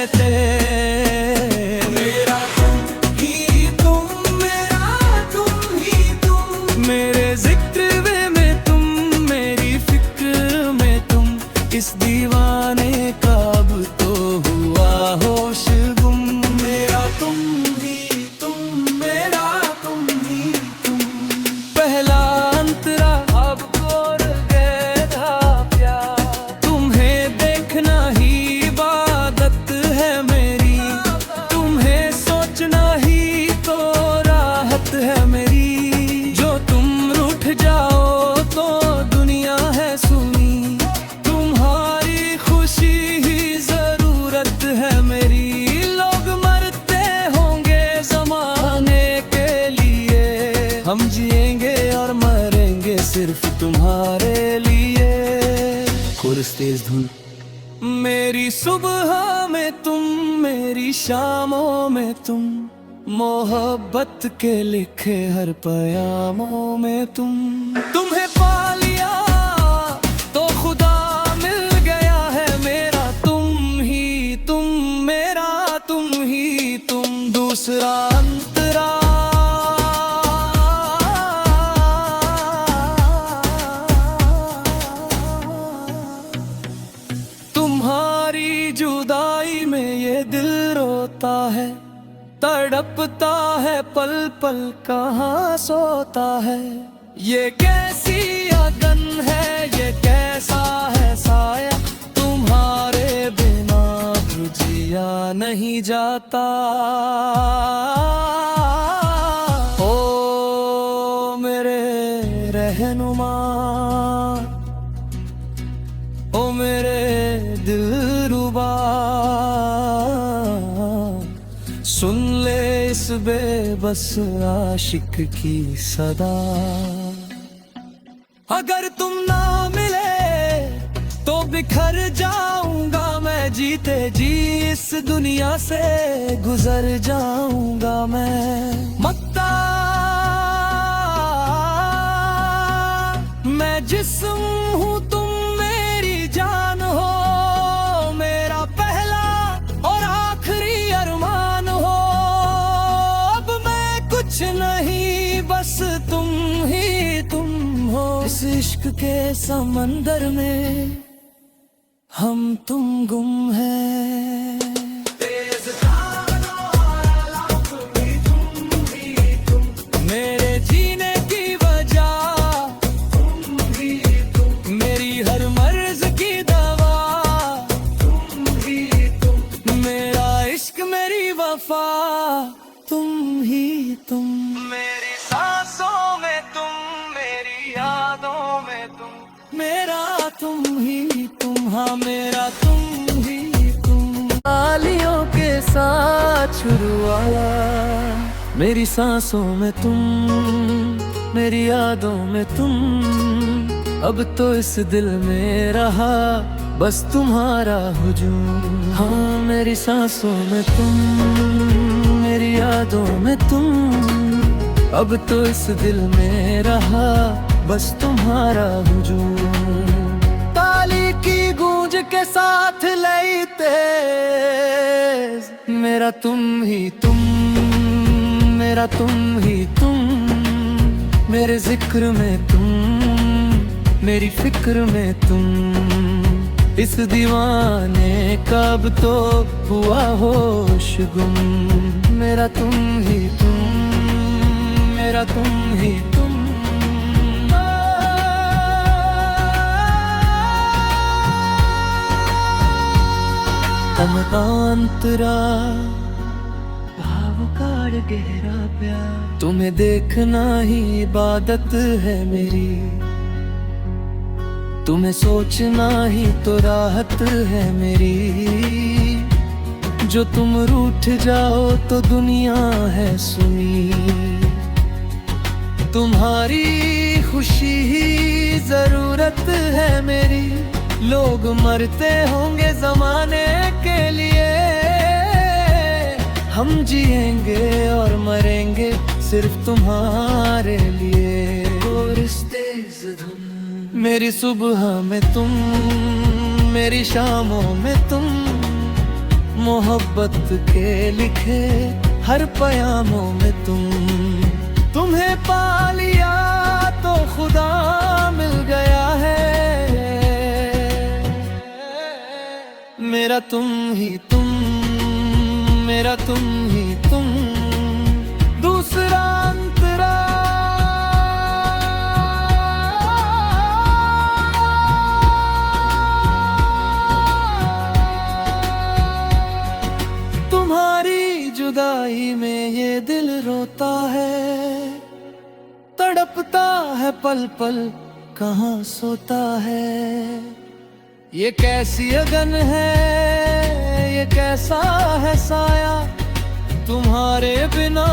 रहते। मेरा तुम ही तुम, मेरा तुम ही तुम, मेरे जिक्र में तुम, मेरी फिक्र में तुम, इस दीवाने का अब तो हुआ होश गुम। मेरा तुम ही तुम, मेरा तुम ही तुम, पहला अंतरा अब और गहरा प्यार, तुम्हें देखना ही इबादत है मेरी, तुम्हें सोचना ही तो राहत है मेरी। जो तुम रूठ जाओ तो दुनिया है सुनी, तुम्हारी खुशी ही जरूरत है मेरी। लोग मरते होंगे जमाने के लिए, हम जिएंगे और मरेंगे सिर्फ तुम्हारे लिए। कोरस तेज धुन। मेरी सुबह में तुम, मेरी शामों में तुम, मोहब्बत के लिखे हर पयामों में तुम। तुम्हें पा लिया तो खुदा मिल गया है, मेरा तुम ही तुम, मेरा तुम ही तुम, दूसरा अंतरा तुम्हारी जुदाई में ये दिल रोता है, तड़पता है पल पल कहाँ सोता है। ये कैसी अगन है, ये कैसा है साया, तुम्हारे बिना जिया नहीं जाता। ओ मेरे रहनुमा, ओ मेरे दिलरुबा, सुन ले इस बेबस आशिक की सदा। अगर तुम ना मिले तो बिखर जाऊंगा मैं, जीते जी इस दुनिया से गुजर जाऊंगा मैं। मत्ता मैं जिस्म हूँ, तुम मेरी जान हो, मेरा पहला और आखिरी अरमान हो। अब मैं कुछ नहीं, बस तुम ही तुम हो। इस इश्क के समंदर में हम तुम गुम हैं। तेज तारों वाला तुम ही तुम, मेरे जीने की वजह तुम ही तुम, मेरी हर मर्ज की दवा तुम ही तुम, मेरा इश्क मेरी वफा तुम ही तुम। मेरी सांसों में तुम, मेरी यादों में तुम, मेरा तुम ही तुम, हाँ मेरा तुम ही तुम। तालियों के साथ शुरू हुआ, मेरी सांसों में तुम, मेरी यादों में तुम, अब तो इस दिल में रहा बस तुम्हारा हुजूम। हाँ मेरी सांसों में तुम, मेरी यादों में तुम, अब तो इस दिल में रहा बस तुम्हारा हुजूम। ताली की गूंज के साथ लई तेज, मेरा तुम ही तुम, मेरा तुम ही तुम, मेरे जिक्र में तुम, मेरी फिक्र में तुम, इस दीवाने कब तो हुआ होश गुम। मेरा तुम ही तुम, मेरा तुम ही तुम। अंतरा भाव काड़ गहरा प्यार, तुम्हें देखना ही इबादत है मेरी, तुम्हें सोचना ही तो राहत है मेरी। जो तुम रूठ जाओ तो दुनिया है सुनी, तुम्हारी खुशी ही जरूरत है मेरी। लोग मरते होंगे जमाने के लिए, हम जिएंगे और मरेंगे सिर्फ तुम्हारे लिए। और इस तेज धुन, मेरी सुबह में तुम, मेरी शामों में तुम, मोहब्बत के लिखे हर पयामों में तुम्हें पा लिया तो खुदा मिल गया है। मेरा तुम ही तुम, मेरा तुम ही तुम, दूसरा अंतरा तुम्हारी जुदाई में ये दिल रोता है, तड़पता है पल पल कहाँ सोता है। ये कैसी अगन है, ये कैसा है साया, तुम्हारे बिना